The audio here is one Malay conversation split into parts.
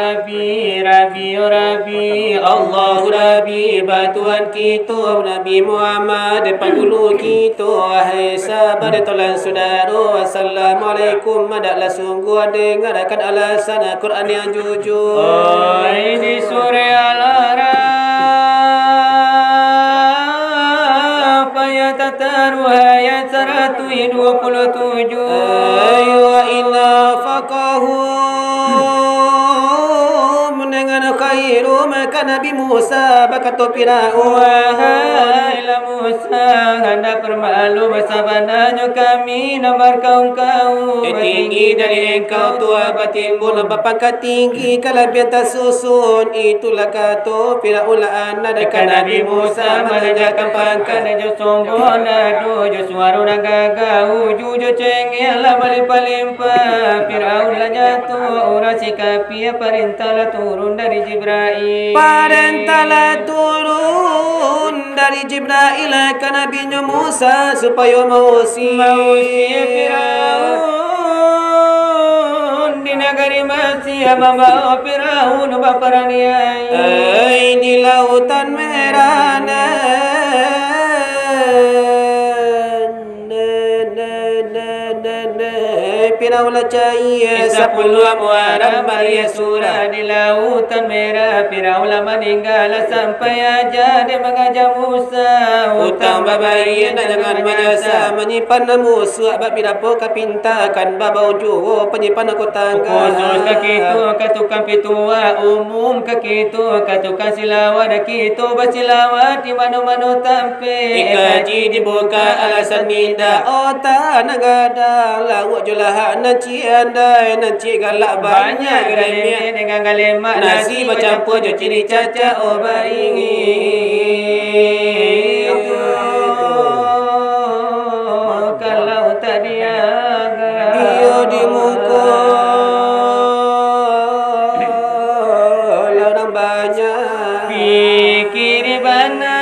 Rabbi, Rabbi, Rabbi, Allah Rabbi, bantuan kita Nabi Muhammad penghulu kita, wahai sahabat tolan saudara, assalamualaikum. Madaklah sungguh dengarkan alasan Al-Quran yang jujur. Oh, ini surah Al-Araf ayat taruh ayat 127. Wa inna faqahum dengan khairu maka Nabi Musa berkata Firaun, Wahai Musa, hendak bermaklum sebenarnya kami nomor kaum-kaum tinggi dari engkau tua batimbul berpangkat tinggi kelebihan tersusun. Itulah kata Firaun la'ana dekat Nabi Musa menanjakan pangkat dan jo sombong ado jo suara nak gagau jo cengeng lah paling-paling Firaun lah jatuh orang sikapi perintah lah turun dari Jibril. Perintah lah turun dari Jibril ke Nabi Musa supaya mengusir Firaun di negeri Mesir, membawa Firaun berperaniai di lautan merah. Firaun lah cahaya 10 muaram Maria surah di lautan merah. Firaun lah meninggal sampai aja dia mengajar Musa hutang babayan dengan menasa menyimpan musuh abad bidapa kapintakan babau juru penyimpan aku tangga khusus kekitu ketukang pitua umum kekitu ketukang silawat kekitu bersilawat di mana-mana tampil ikaji dibuka alasan ninda otak nagadang lawak julahan nanci andai nanci galak banyak galimnya dengan galimat nasi bercampur je ciri caca obat ingin kalau tak diaga dia di muka orang banyak fikir bana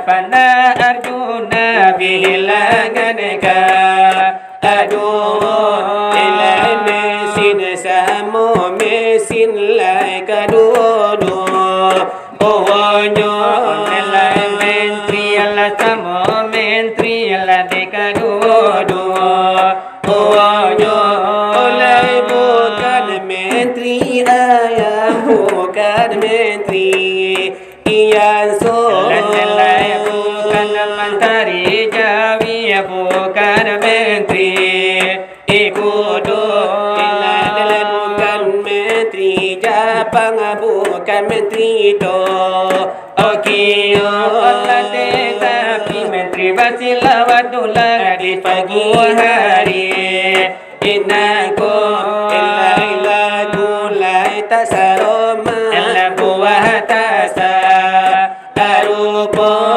Pana Arjuna bilanganka aduh ilai mesin samo mesin lai kadudu ohonyo ilai mentri ala samo mentri ala dekadudu ohonyo olai bukan mentri ayam bukan mentri iyan so mentari jawi bukan menteri ikudo ilalah bukan menteri Japang bukan menteri to okio oleh tapi menteri basilawat dolar di pagi hari inako ilalah gulai tasaroma ilalah buah tasa arupo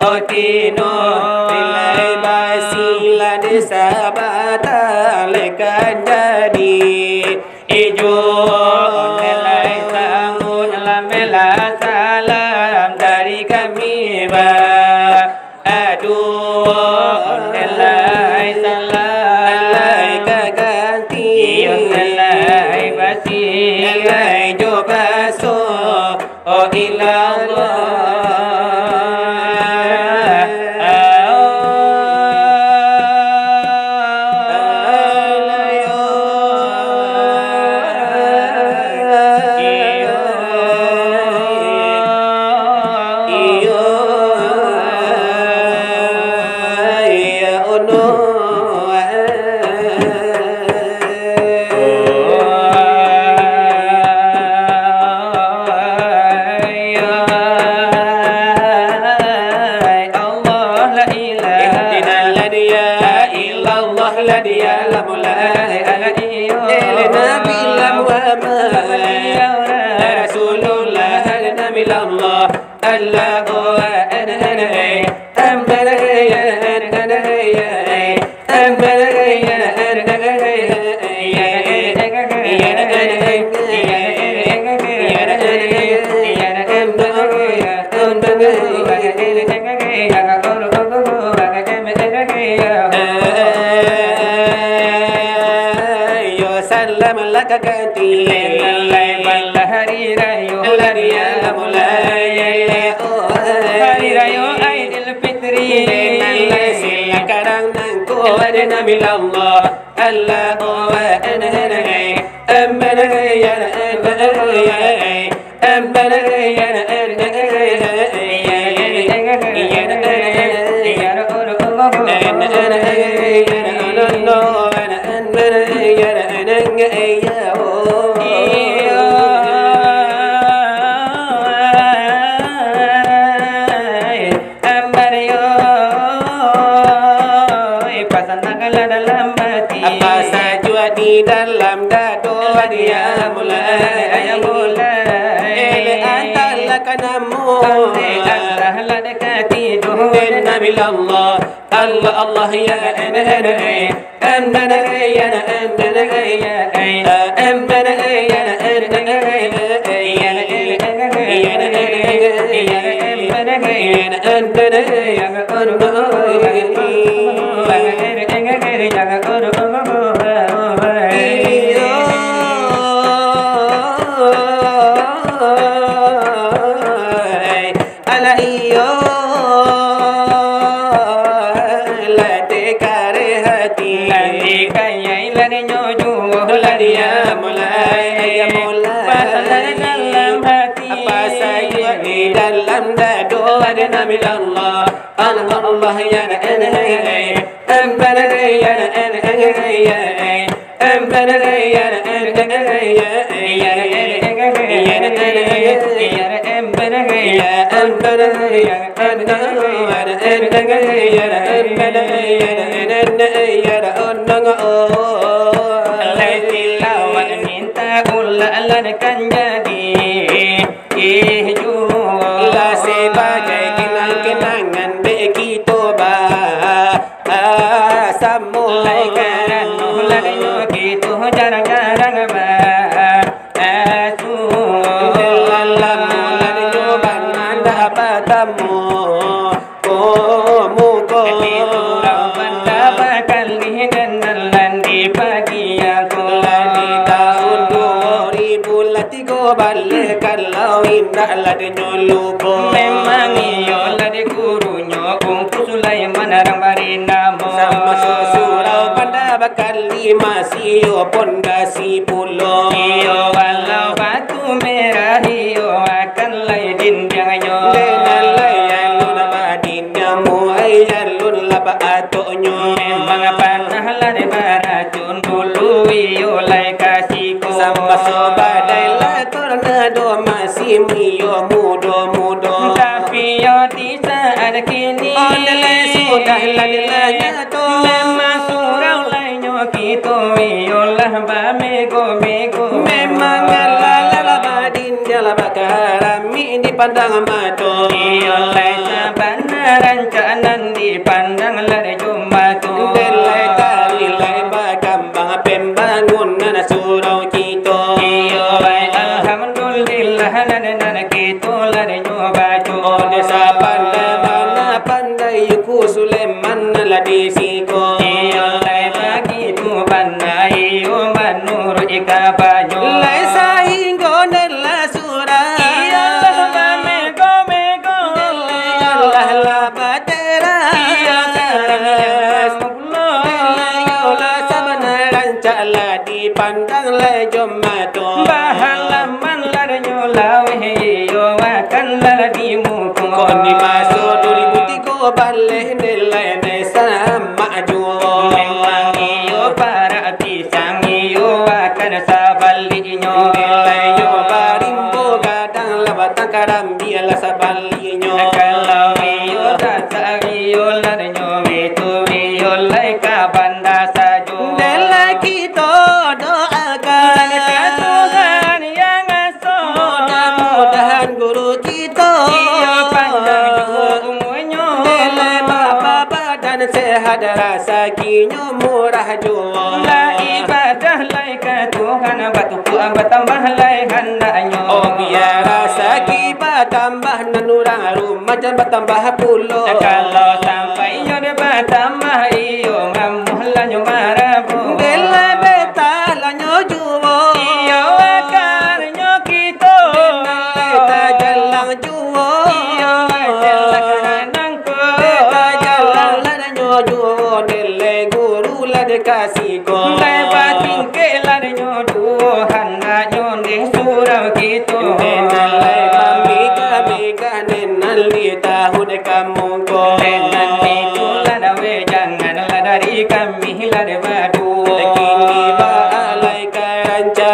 Otino nilai basila desa batalekan jadi ijo nilai sambut lamela salam dari kami ba aduh nilai salam nilai keganti nilai basi nilai jobaso oh ilallah Allah ya ana amana ya amana ya amana ya Kaya lari nyoju lari ya mulai pasal dalam hati apa saja di dalam dadu ada nama Allah Allah ya minta ulah kan jadi lah sebagai kenang-kenangan begitu mulai karan mulai gitu jarang-jarang dalam mulai nyoban anda bertemu itu benda bakal dikenal di pagi aku di tahun 2000 latigo balik kalau indah lade nyolubo memang iyo lade gurunya Kungfu Sulaiman arang barinamo sama surau pada bakal masih pondasi pulau iyo walau batu merah iyo akan lain janganyo dengan layan luna badinnya muai jalun laba atonyo memang panah lade baracun dulu iyo lai kasihku sama sobadai la tornado masih mio mudo tapi yo di saat kini sudah lalanya to memang surau lainnya gitu iyolah bamego memang lalala badin jala bakarami dipandang mato iyolah sabaran canan dipandang lari jumatu delai tali lai bakambang pembangun na surau kita iyo alhamdulillah nana gitu lari nyobatu desa pandai ku Sulaiman ladi siko iyolah begitu pandai yo manur ikabanyo lai sainggo nela surau iyolah bamego Allah la batera yola sabaran cala dipandang le jomato bahalaman larnyo lawe yo akan ladi muku koni masuk 2003 balik nilai desa maju memang iyo para pisang iyo akan sabalinyo nilai yo barimbo gadang labatang karambiala sabalinyo kalau iyo dasa iyo larnyo itu iyo lai ka banda sajo nilai kita doakan Tuhan yang aso mudah-mudahan guru kita iyo panjang umurnya nilai bapak dan sehat rasa kinyo murah jual la ibadah lai ka Tuhan batu bertambah lai handaknya oh biar rasa kibat tambah nanurang rumah dan bertambah pulau kalau sampai yo de bertambah iyo mamuhlanyo marabu nilai beta lanyo jual iyo akarnyo kita beta jalang jual iyo jalan nangko beta jalang lanyo jual nilai guru lade kasih ko lai batin ke lanyo Tuhan nanyo de surau kita nilai mika nenal di tahun kamu ko Dengan itu ladawe jangan ladari kami lade badu kini baalai karanca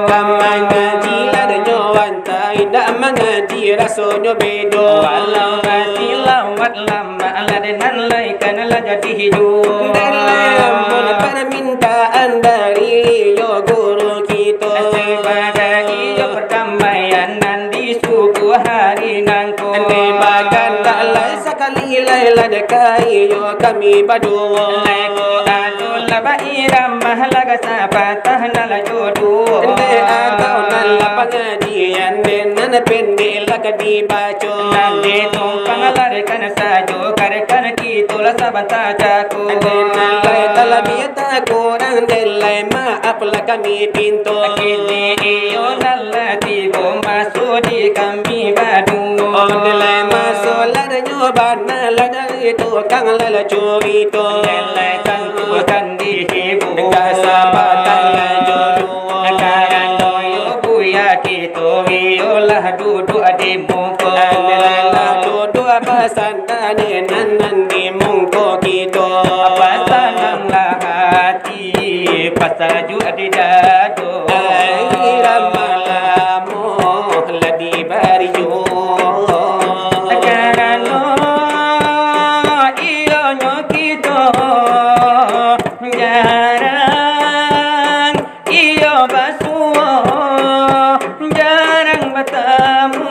kamang ngaji lade nyowanta indah mengaji rasonyo bedo walau silawat lama lade nan lai kan la jadi hidup Dalam permintaan dari yo guru kita sebagai iyo perdamaian nan di suku hari nangko Nebakan tak lai sekali lai dekai yo kami berdua Leko adul laba iramah laga sapatah nala jodoh Ende atau nala pengajian Nenan pendek laga dibaca Nande tumpang larikan sajo karekan kitulah sabanta jago Nenan lai talabiyata kurang delai maaf lah kami pintu Kini iyo nala tibo masuk di kami badu Delai masuk lah nyoban lah dari tukang lah curi tu Delai tangku pasaju adidado ramalamu ladi bariyo karano iyo nyokito jarang iyo basuo jarang batamu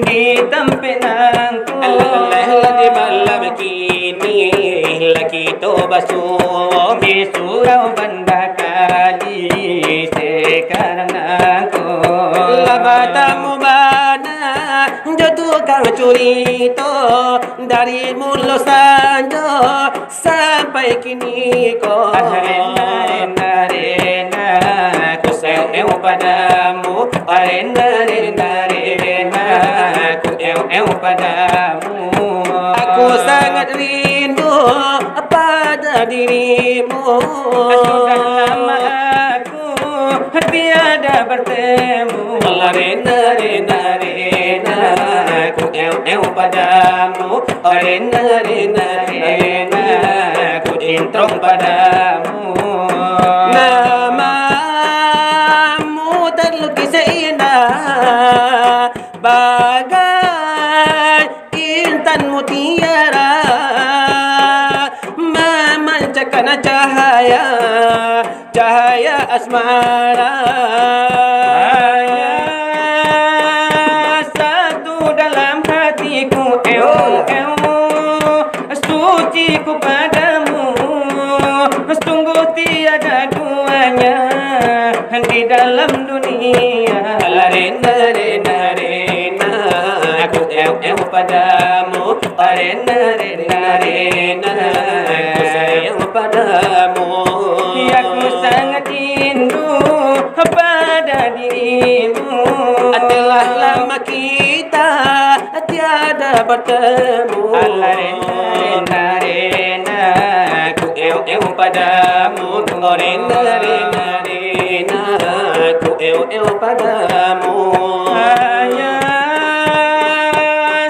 di tampinangku ladi malam kini lagi to basuo di surau banda kali sekarang aku labatamu bana jatuh kang curito dari mulut saja sampai kini ko arena ku sayang padamu arena ku padamu aku sangat rindu pada dirimu sudah lama aku tiada bertemu rena ku padamu rena ku cintrong padamu namamu terlukis indah bagai intan mutiara memancarkan cahaya asmara satu dalam hatiku suci ku padamu sungguh tiada duanya di dalam dunia rena aku padamu rena aku sayang padamu aku sangat rindu pada dirimu telah lama kita tiada bertemu rena aku padamu rena aku padamu hanya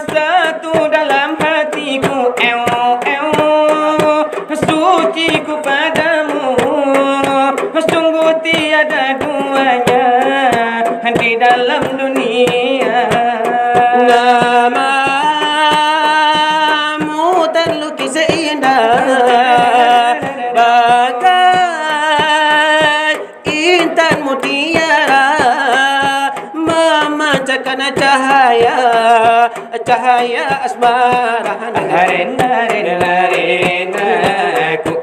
satu dalam hatiku suci ku padamu sungguh tiada duanya di dalam dunia namamu terlukis indah bagai intan mutiara memancarkan cahaya asmara rena ku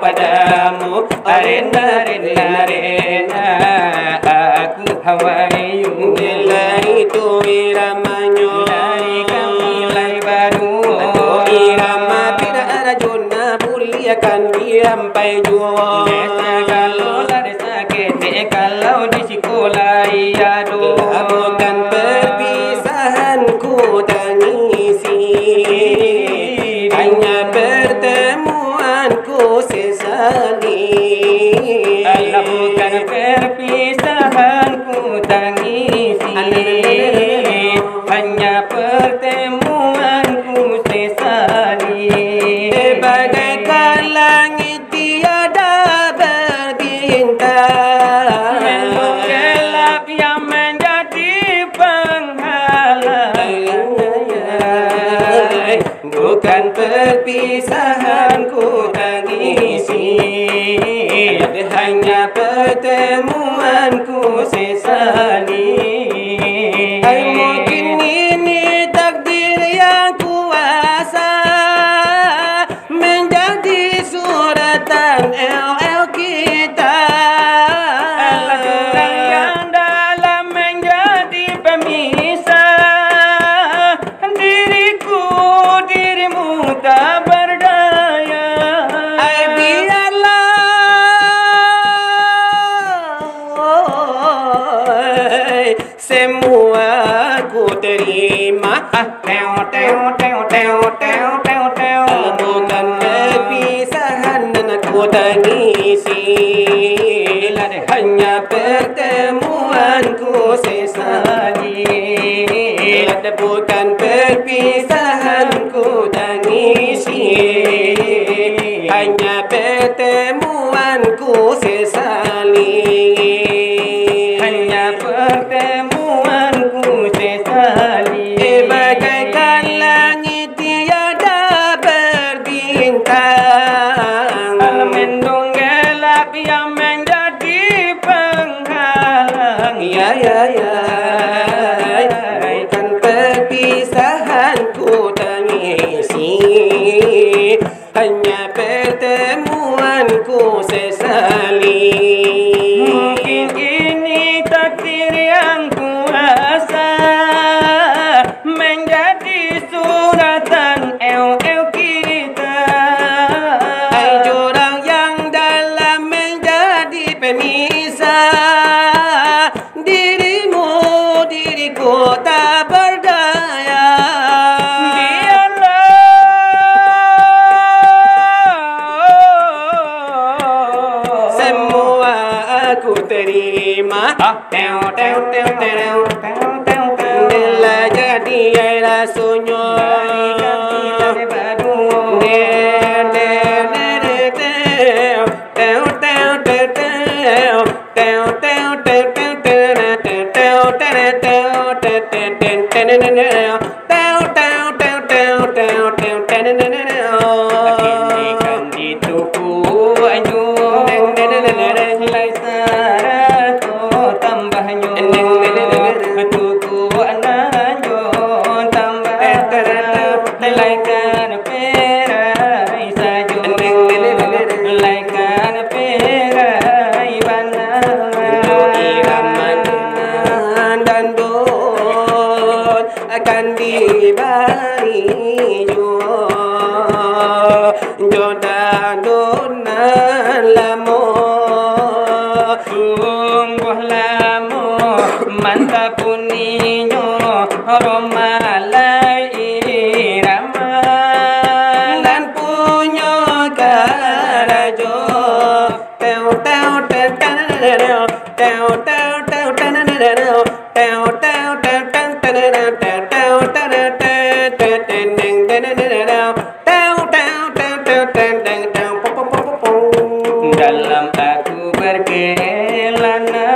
padamu rena aku hawayu nilai itu iramanyo dari kami mulai baru irama tidak ada juna buliakan sampai jua kalau lari sakit kalau di sekolah iya bukan perpisahanku tangisi hanya pertemuanku sesali bukan perpisahanku tangisi hanya pertemuanku sesali bagaikan langit tiada berbintang memang gelap yang menjadi penghalang bukan perpisahanku tangisi hanya pertemuanku sesali mungkin ini takdir yang kuasa menjadi suratan kita yang dalam menjadi pemisah dirimu tak berdaya biarlah semua ku terima bukan perpisahan aku tangisi hanya pertemuanku sesali bukan perpisahanku tangisi hanya pertemuanku sesali. Hanya pertemuanku sesali. Bagaikan langit tiada berbintang, mendung gelap yang menjadi penghalang. Ya bukan perpisahanku tangisi, hanya pertemuanku sesali. Mungkin ini takdir yang kuasa, menjadi suratan el kita. Hai jurang yang dalam menjadi pemisah, diriku tak berdaya. Biarlah semua aku terima. Bila jadi ialah sunyi. Kini di tuku anjung lai sarato tambahnya tuku ananjon tambah laikan perai sajo laikan perai bana Iraman dan don akan dibari jodan donan lamo. Sungguh lama mantap puninyo romalai irama Dan punya karajo teo teo teo teo teo teo teo dalam aku berkelana,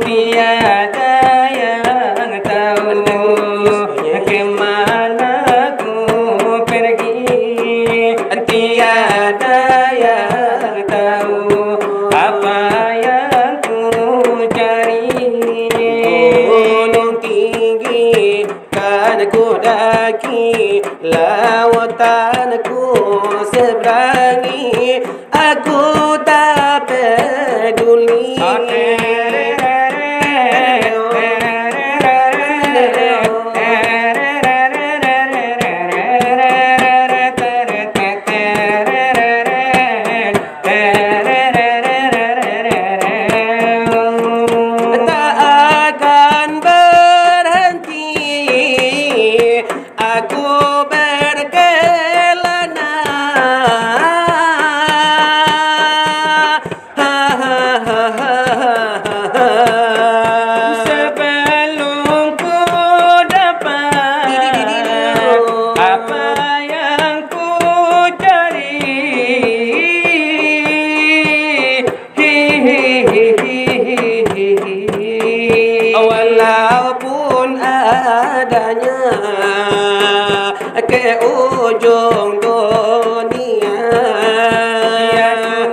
tiada yang tahu kemana ku pergi, tiada yang tahu apa yang ku cari. Gunung tinggi kan ku daki, lautan ku seberangi, aku tak peduli. Tak akan berhenti aku berkelana. Sebelum ku dapat apa yang ku cari, walaupun adanya ke ujung dunia,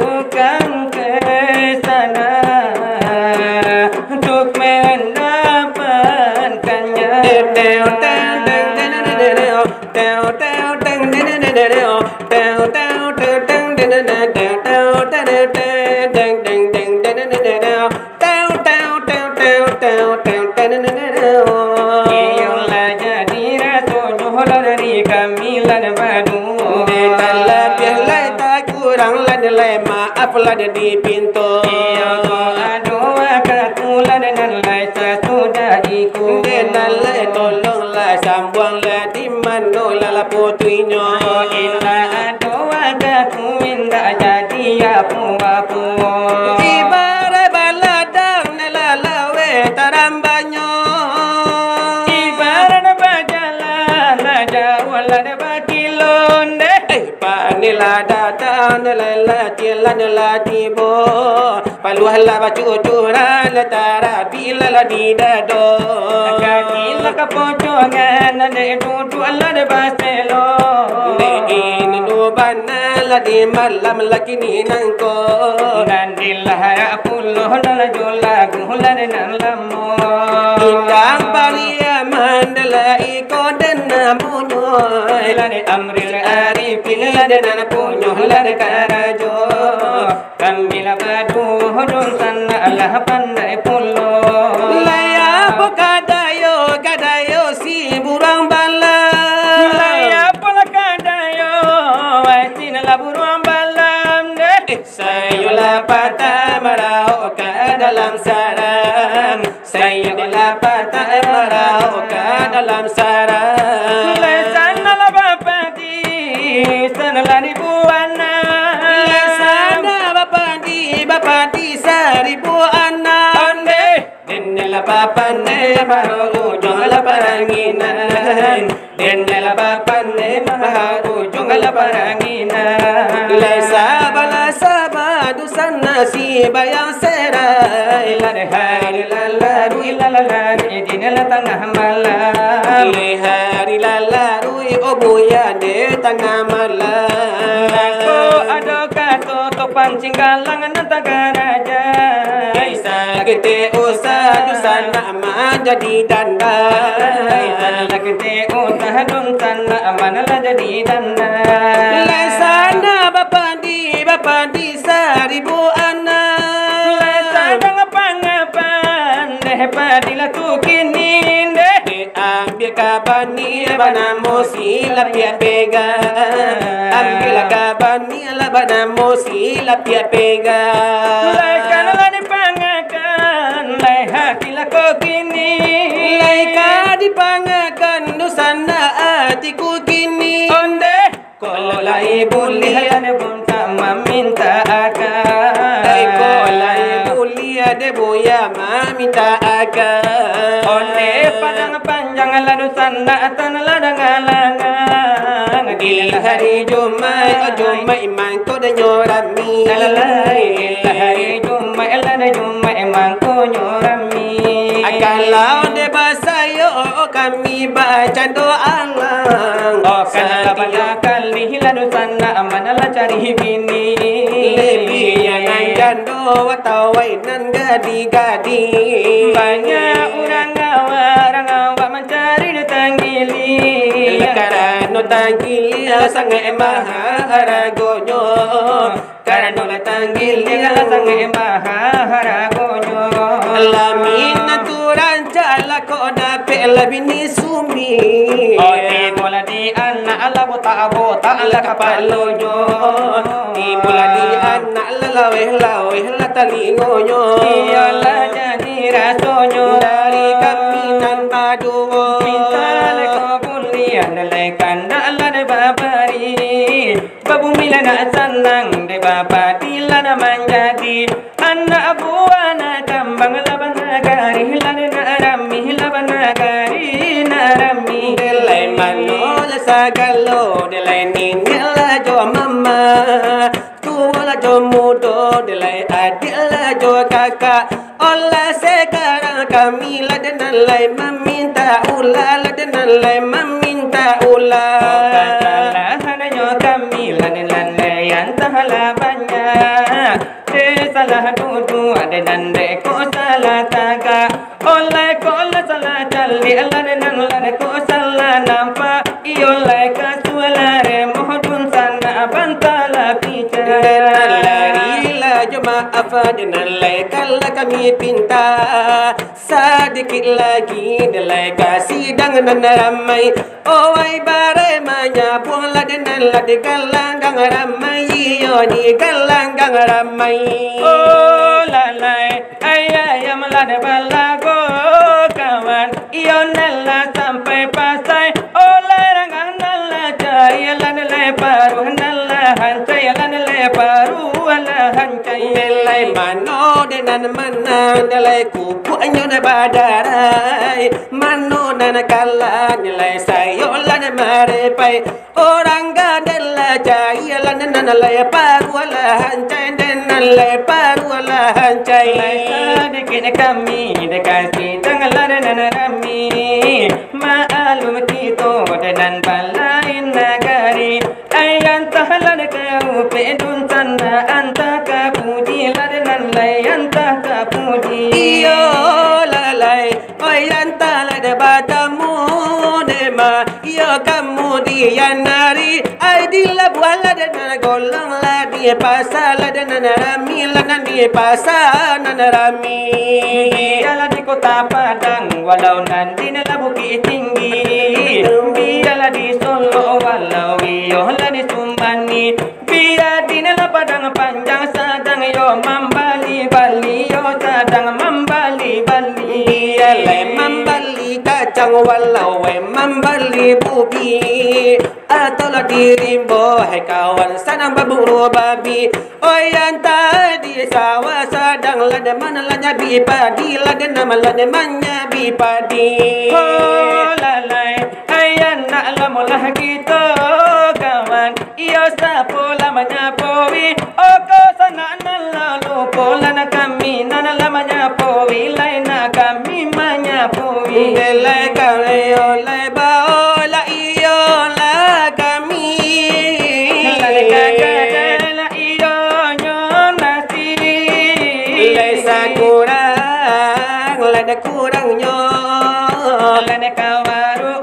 bukan ke sana untuk mendapatkannya. Iyalah jadi ratu dari kamilan badu. Kurang ladalai maaf lada di pintu. Iya doa katulan dan lai sesudah iku. Denalai tolonglah sambuanglah di mana putrinya. Ila doa katu indah jadi apa-apa. Ibarat baladang nelalawe tarambanyo. Ibarat berjalan jauh lada bakilon deh. Panila datang lelati lelati bo paluhla bacucuran tara bila di dado kaki laka pocongan de tutu alla de baselo ne ini do banala di malam lakini nangko nandillah pullo dala jola gulan nan lamo indang balia mandala iko den namunyo lane amril arifin lade nan punyo lade karajo kamila badu hodon sanna allah pandai pullo laya kadayo si burang bala laya kadayo wasin la burang balam de sayula patah marau ke dalam sarang sayula patah marau ke dalam sarang sana la bapati sana la ribuana sana bapati seribu anak onde Dendela papane baru jongala paranginan Dendela papane baru jongala paranginan Lesa bala sabadu sana si bayang serai hari lalaru ilalalan idinela tengah malam hari lalaru obuya de tengah malam Aku ada kato topan cinggalang nantagaraja Gede usah dusan nama jadi danda gede usah dusan nama jadi danda lesana bapandi seribu anak lesana ngapan deh padila tukinin deh ambil kabani banamo sila pia pega ambil kabani banamo sila pia pega lekana lani hatilah kau kini laika dipangakan dosana hatiku kini onde kolai bulian bunta meminta akan kolai bulian de boya meminta akan onde padang panjang lalu sana tan ladang alangan di hari Jumat iman ko de nyorami lalai hari Jumat lada Jumat emang ko nyorami kalau de basayo kami baca doa kana bala kali lalu sana amanalah cari bini lebih yang jando atau wainan gadi banyak orang awak mencari tanggili karena tanggili sangat maharagonyo karena tanggili sangat maharagonyo lamin naturan jala ko dapat lebih ni sumi bola di anak Allah bota Allah kapalonyo bola di anak laweh la talingonyo iyalah jadi rasonyo dari kaminan padu minta leko kuliah nelekan Allah de babari babu milana senang de bapa dilana menjadi anak buana kambang laban nagari lana arami laban nagari narami delai malo la sagalo delai ningala jo mama tuala jo mudo delai adila jo kakak ola sekarang kami ladenalai meminta ulah ladenalai meminta ulah hanya kami ladenalai yang tahala banyak salah tutu ada nande ko salah taga oleh ko salah cali ladenan lade ko salah nampak ioleh kasualare mohon sana bantala bicara larilah jemaah denalai kalau kami pinta sedikit lagi delai kasih dengan ramai oi bare manya buang ladenan lade galanggang ramai yo di galanggang ramai oh lalai ayam lade balago kawan ionella sampai pasai oh larangan nalla jaya lade paru nalla hancaya lade paru Allah hancai nilai mano dengan mana nilai kuku nyonya badarai mano dan kala nilai sayolan marepai orang gadela jayalan nilai paruala hancai dan nilai paruala hancai sedikit kami dikasih tenggelar dan rami ma'alum kita dan balain negari ayan tahlan kau pedun tanda antaka puji ladan lay antaka puji iyo lalai ayan tala de batamu dema iyo kamu dianari ai dila buala dan golong la di pasal dan rami lan di pasal nan rami biarlah di kota Padang walau nanti dalam bukit tinggi biarlah di Solo walau iyolah di Sumbani biar di dalam Padang panjang sadang yo membali bali yo sadang membali bali biarlah membali kacang walau membali bubi atau lah dirimbo hai kawan sanang baburu babi oyan tadi sawah sadang lada mana lanya bi padi lada nama lada manya bi padi oh lalai ayan nak lamulah kita kawan iyo sapo lamanya powi oko sana nalalu polan kami nana lamanya powi lain kami manya powi belai kami oleh bao la iyo la kami lalai kakak la iyo nyonasi lesa kurang lada kurangnya lada kawaru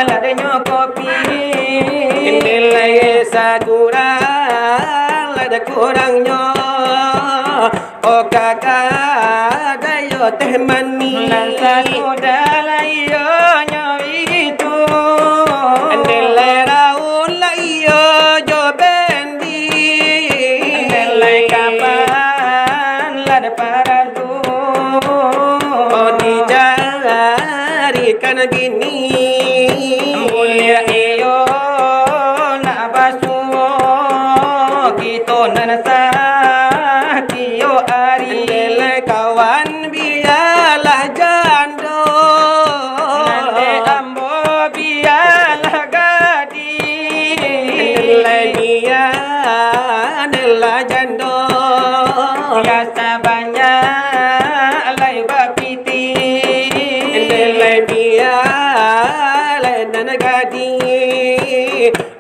lada nyokopi nilai kurang lada kurangnya oh kakak dayo teh mani nasa sudah iyo nyoitu nilai raun la iyo jo bendi nilai kapan lada paradu oh dicarikan gini mulia iyo nak basuo kita nanasa kiyo ari nilai kawan biarlah jando nande ambo biarlah gadi nilai dia nilai jando biasa banyak lai bapiti nilai dia dan gadi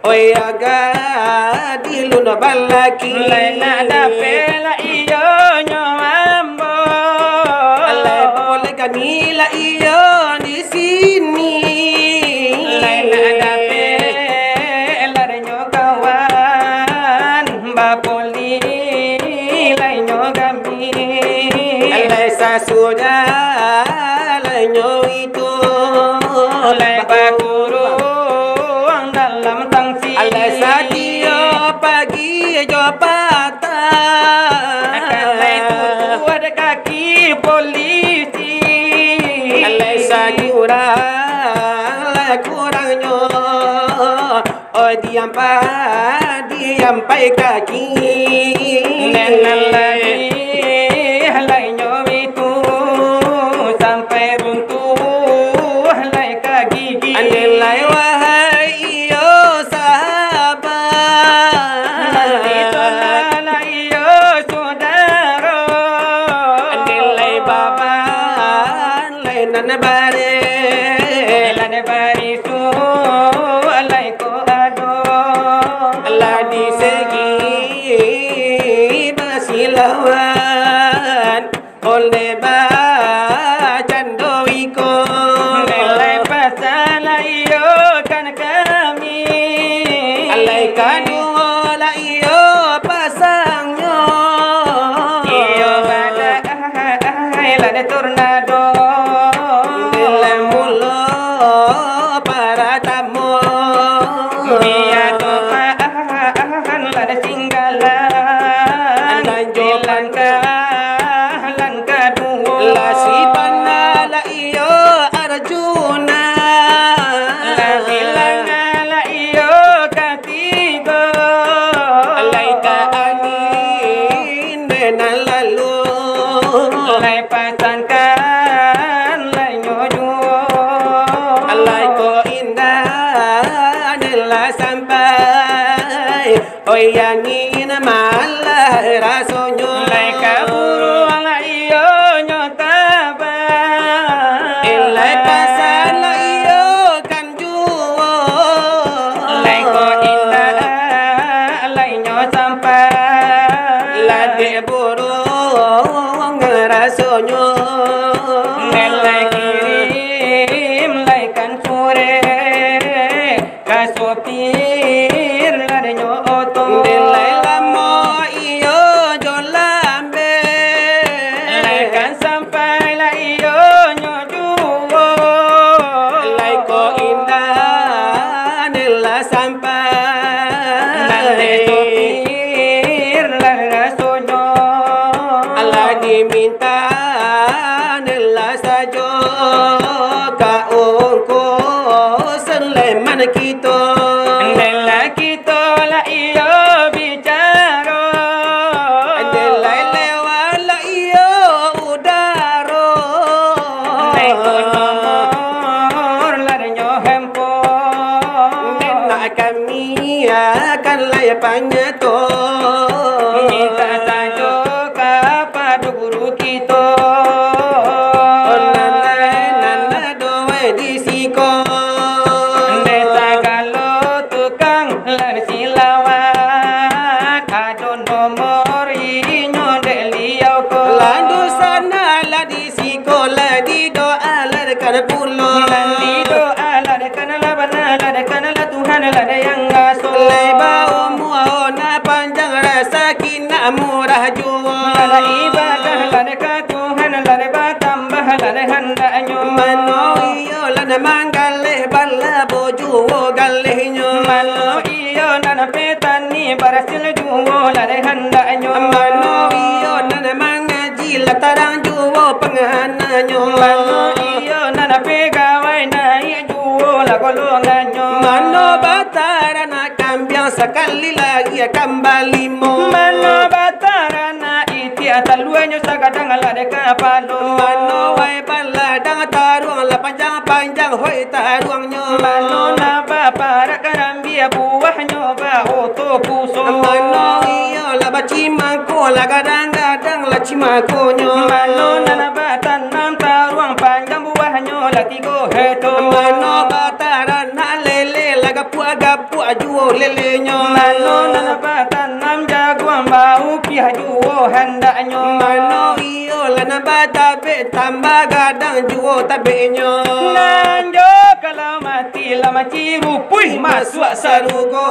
oi agadi luna balaki lai nada pela iyo nyambo lai boleh kanila iyo di sini lai nada pela nyokawan bapoli lai nyogami lai sasudah lai nyoitu lai bakuru dalam tangsi lai sadio pagi jo patah lai tutu ada kaki polisi lai kurangnya oh diam pai kaki nenek lai nyoitu sampai runtuh lai kaki gigi nilai wahai iyo sahabat lai iyo saudara nilai baba lai nan bare lai barisu lai ko ado la di segi basilawan oleh ba cando iko nilai pasal iyo kan kami alai kanu la iyo pasangnya iyo bada lai tornado nilai mulo para tamu biar topan lai tinggalan dan jopan langkah kedua oi yang ingin malah rasonyo lai kaburu ala iyo nyotaba ilai pasal la iyo kan juo lai ko inda lai nyo sampai la de buru rasonyo lai kirim lai kan sore kasopir la de nyo oto Delai lamo iyo jolambe lai kan sampai la iyo nyo juo lai ko indah nela sampai nale sopir la rasonyo Allah diminta nela sajo ka ongko seleman kita nela kita la iyo bicara Delai lewala iyo udaro lai ko nomor la de nyo handphone Nak kami akan layak panyato kita saja kepada guru kita Nana doa di siko desa kalau tukang lari silawat ada nomor inyo dek liau ko Landu sana la di siko la di doa la dekat pulo nanti doa lah dekan lah benar lah dekan lah Tuhan lah ada yang ngasuh Lebau muona panjang rasa kina murah juo lah ibadah lah dekat Tuhan lah dekat tambah lah de hendaknya Mano iyo la na manggale bala boju galeh nyo Mano iyo nana petani barasil juo la de hendaknya Mano iyo nana mangaji la tarang juo pengana nyo Mano iyo nana pegawai naik juo la golongannya Mano batara na kambiang sekali lagi kembali mo Mano batara na iti ataluenyo sa kadang la de kapalo Mano wai bala dang taruang la panjang hoi taruang nyo Mano na para karambia buahnya ba oto puso Mano iyo la bacimako la gadang la cimako nyo Mano na tanam taruang panjang buahnya la tigo heto Mano batara na lele la gapu juo lele nyo Mano na tanam jaguang bau pia juo hendaknya Mano iyo la na batabe tambah gadang juo tabe nyo Nanjo kalau mati lama ciru puih masuk sarugo